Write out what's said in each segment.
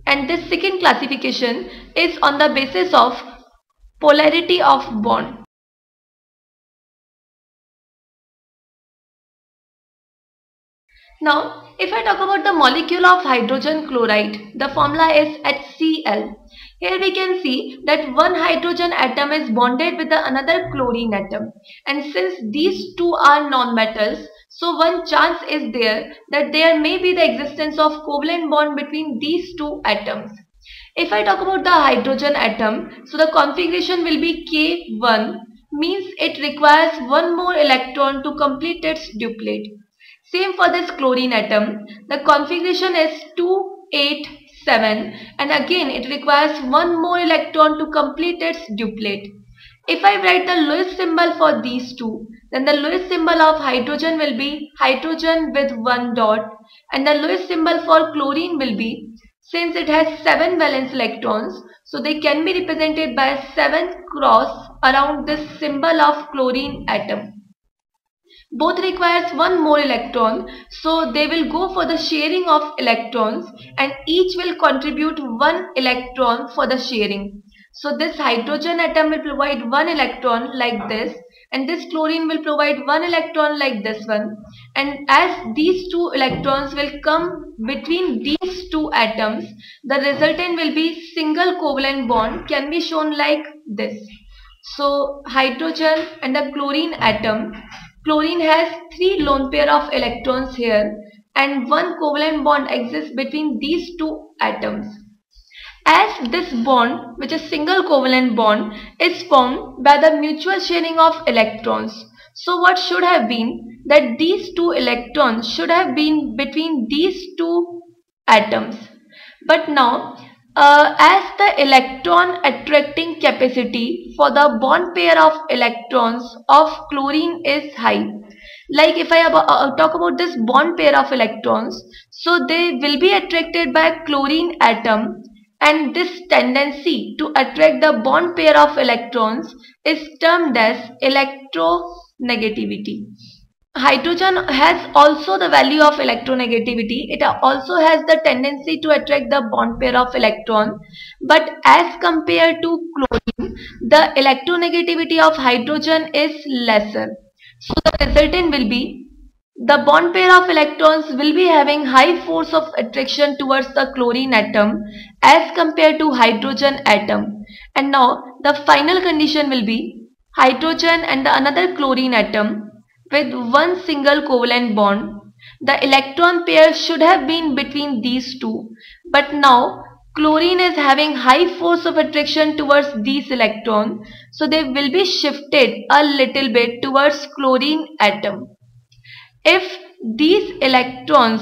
and this second classification is on the basis of polarity of bond. Now, if I talk about the molecule of hydrogen chloride, the formula is HCl. Here we can see that one hydrogen atom is bonded with another chlorine atom, and since these two are non-metals, so one chance is there that there may be the existence of covalent bond between these two atoms. If I talk about the hydrogen atom, so the configuration will be K1, means it requires one more electron to complete its duplet. Same for this chlorine atom, the configuration is 287, and again it requires one more electron to complete its duplet. If I write the Lewis symbol for these two, then the Lewis symbol of hydrogen will be hydrogen with one dot, and the Lewis symbol for chlorine will be, since it has 7 valence electrons, so they can be represented by a 7th cross around this symbol of chlorine atom. Both requires one more electron, so they will go for the sharing of electrons, and each will contribute one electron for the sharing. So this hydrogen atom will provide one electron like this, and this chlorine will provide one electron like this one, and as these two electrons will come between these two atoms, the resultant will be single covalent bond, can be shown like this. So hydrogen and the chlorine atom, chlorine has 3 lone pair of electrons here, and one covalent bond exists between these two atoms. As this bond, which is single covalent bond, is formed by the mutual sharing of electrons. So what should have been that these two electrons should have been between these two atoms. But now as the electron attracting capacity for the bond pair of electrons of chlorine is high, like if I talk about this bond pair of electrons, so they will be attracted by chlorine atom, and this tendency to attract the bond pair of electrons is termed as electronegativity. Hydrogen has also the value of electronegativity. It also has the tendency to attract the bond pair of electron, but as compared to chlorine, the electronegativity of hydrogen is lesser. So the resultant will be the bond pair of electrons will be having high force of attraction towards the chlorine atom as compared to hydrogen atom. And now the final condition will be hydrogen and the another chlorine atom with one single covalent bond. The electron pair should have been between these two, but now chlorine is having high force of attraction towards these electrons, so they will be shifted a little bit towards chlorine atom. If these electrons,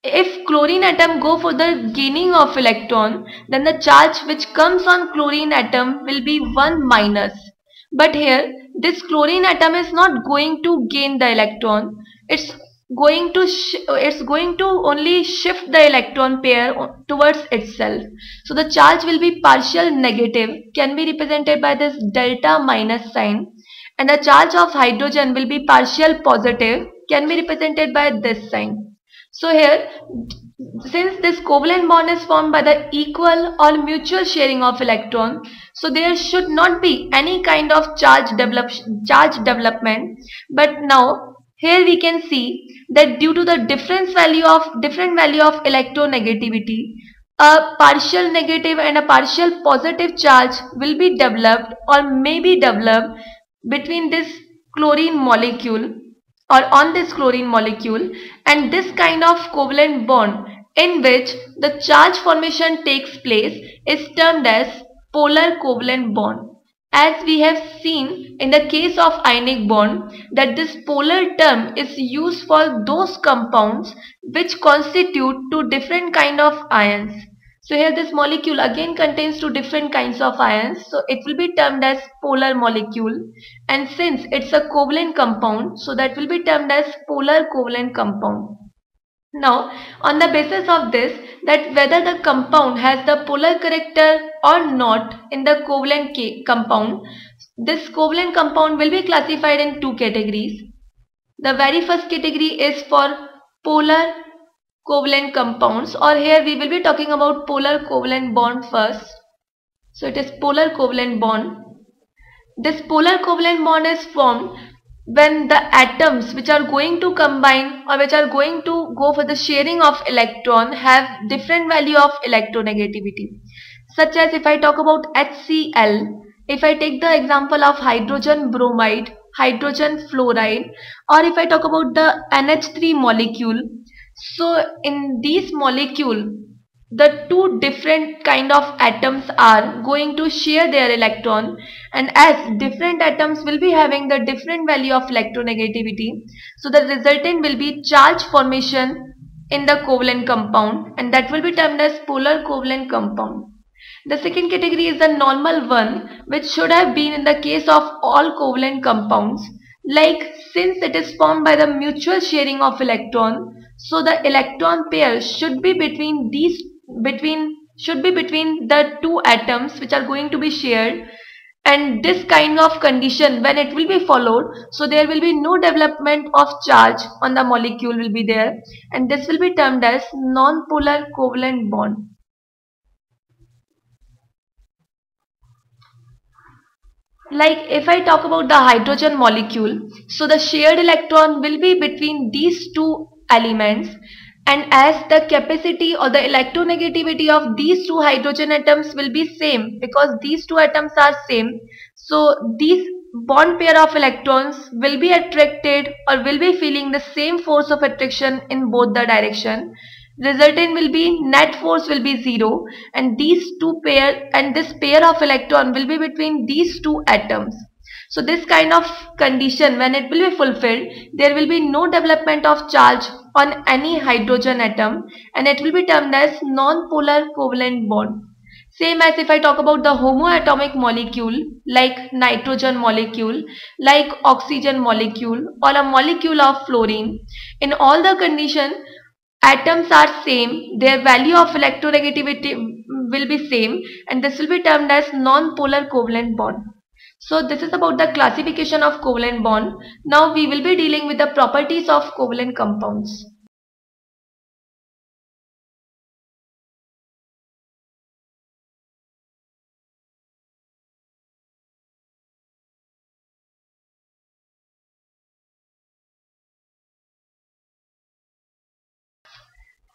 if chlorine atom go for the gaining of electron, then the charge which comes on chlorine atom will be 1 minus. But here this chlorine atom is not going to gain the electron, it's going to only shift the electron pair towards itself. So the charge will be partial negative, can be represented by this delta minus sign, and the charge of hydrogen will be partial positive, can be represented by this sign. So here, since this covalent bond is formed by the equal or mutual sharing of electron, so there should not be any kind of charge development. But now here we can see that due to the different value of electronegativity, a partial negative and a partial positive charge will be developed or may be developed between this chlorine molecule or on this chlorine molecule, and this kind of covalent bond in which the charge formation takes place is termed as polar covalent bond. As we have seen in the case of ionic bond, that this polar term is used for those compounds which constitute two different kind of ions. So here this molecule again contains two different kinds of ions, so it will be termed as polar molecule, and since it's a covalent compound, so that will be termed as polar covalent compound. Now on the basis of this, that whether the compound has the polar character or not in the covalent compound, this covalent compound will be classified in two categories. The very first category is for polar covalent compounds, or here we will be talking about polar covalent bond first. So it is polar covalent bond. This polar covalent bond is formed when the atoms which are going to combine or which are going to go for the sharing of electron have different value of electronegativity. Such as if I talk about HCl, if I take the example of hydrogen bromide, hydrogen fluoride, or if I talk about the NH3 molecule. So in these molecule, the two different kind of atoms are going to share their electron, and as different atoms will be having the different value of electronegativity, so the resultant will be charge formation in the covalent compound, and that will be termed as polar covalent compound. The second category is the normal one, which should have been in the case of all covalent compounds. Like, since it is formed by the mutual sharing of electron, so the electron pair should be between the two atoms which are going to be shared, and this kind of condition when it will be followed, so there will be no development of charge on the molecule will be there, and this will be termed as non-polar covalent bond. Like if I talk about the hydrogen molecule, so the shared electron will be between these two elements, and as the capacity or the electronegativity of these two hydrogen atoms will be same, because these two atoms are same, so these bond pair of electrons will be attracted or will be feeling the same force of attraction in both the direction. Resultant will be net force will be 0, and this pair of electron will be between these two atoms. So this kind of condition when it will be fulfilled, there will be no development of charge on any hydrogen atom, and it will be termed as non-polar covalent bond. Same as if I talk about the homoatomic molecule like nitrogen molecule, like oxygen molecule, or a molecule of fluorine. In all the condition, atoms are same, their value of electronegativity will be same, and this will be termed as non-polar covalent bond. So this is about the classification of covalent bond. Now we will be dealing with the properties of covalent compounds.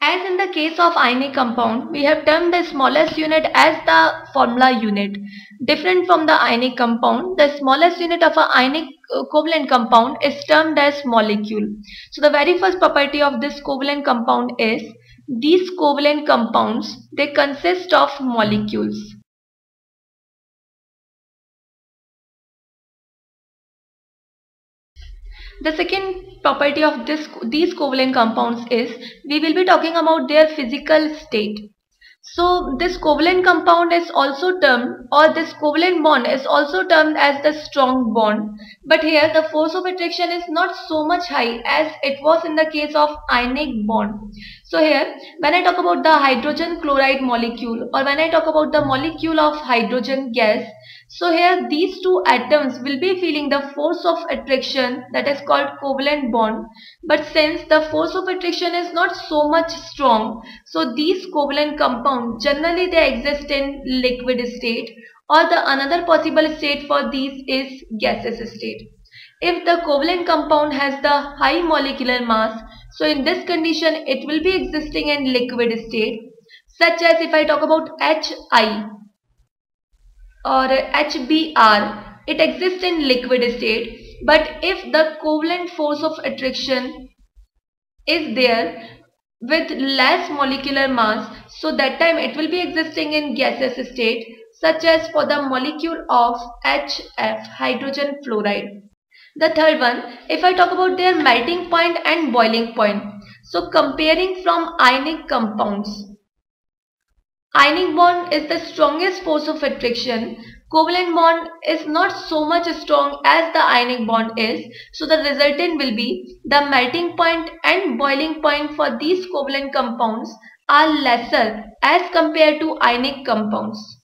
As in the case of ionic compound, we have termed the smallest unit as the formula unit. Different from the ionic compound, the smallest unit of a ionic covalent compound is termed as molecule. So the very first property of this covalent compound is these covalent compounds, they consist of molecules. The second property of these covalent compounds is we will be talking about their physical state. So this covalent compound is also termed, or this covalent bond is also termed as the strong bond. But here the force of attraction is not so much high as it was in the case of ionic bond. So here when I talk about the hydrogen chloride molecule, or when I talk about the molecule of hydrogen gas, so here these two atoms will be feeling the force of attraction, that is called covalent bond. But since the force of attraction is not so much strong, so these covalent compounds generally they exist in liquid state, or the another possible state for these is gaseous state. If the covalent compound has the high molecular mass, so in this condition it will be existing in liquid state, such as if I talk about Hi or HBr, it exists in liquid state. But if the covalent force of attraction is there with less molecular mass, so that time it will be existing in gaseous state, such as for the molecule of HF, hydrogen fluoride. The third one, if I talk about their melting point and boiling point, so comparing from ionic compounds, ionic bond is the strongest force of attraction. Covalent bond is not so much strong as the ionic bond is. So the resultant will be the melting point and boiling point for these covalent compounds are lesser as compared to ionic compounds.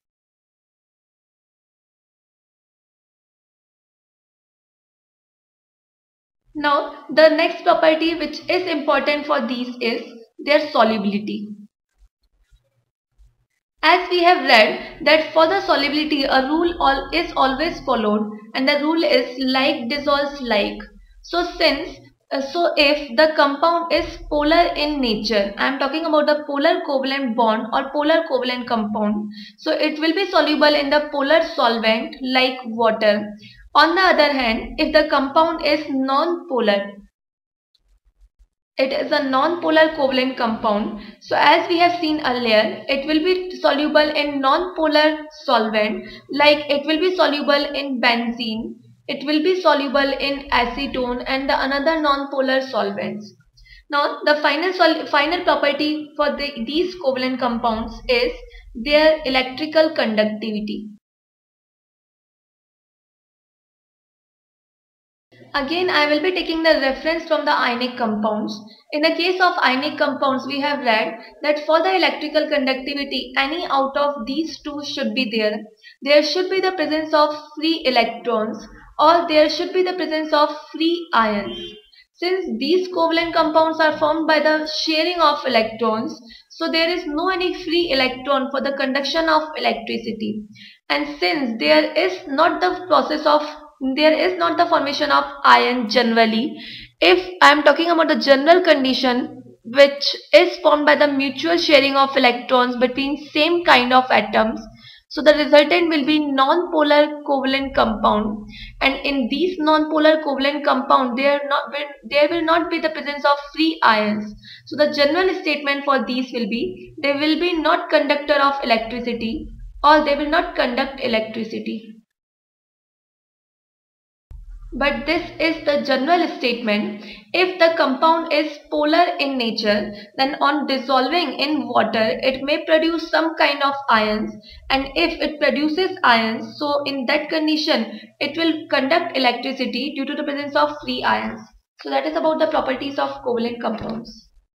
Now the next property which is important for these is their solubility. As we have read that for the solubility a rule is always followed, and the rule is like dissolves like. So if the compound is polar in nature, I am talking about the polar covalent bond or polar covalent compound, so it will be soluble in the polar solvent like water. On the other hand, if the compound is non-polar, it is a non-polar covalent compound. So as we have seen earlier, it will be soluble in non-polar solvent, like it will be soluble in benzene, it will be soluble in acetone and the another non-polar solvents. Now the final property for these covalent compounds is their electrical conductivity. Again, I will be taking the reference from the ionic compounds. In the case of ionic compounds, we have read that for the electrical conductivity, any out of these two should be there. There should be the presence of free electrons, or there should be the presence of free ions. Since these covalent compounds are formed by the sharing of electrons, so there is no any free electron for the conduction of electricity. And since there is not the formation of ion generally, if I am talking about the general condition which is formed by the mutual sharing of electrons between same kind of atoms, so the resultant will be non-polar covalent compound, and in these non-polar covalent compound there will not be the presence of free ions. So the general statement for these will be they will be not conductor of electricity, or they will not conduct electricity. But this is the general statement. If the compound is polar in nature, then on dissolving in water, it may produce some kind of ions, and if it produces ions, so in that condition, it will conduct electricity due to the presence of free ions. So that is about the properties of covalent compounds.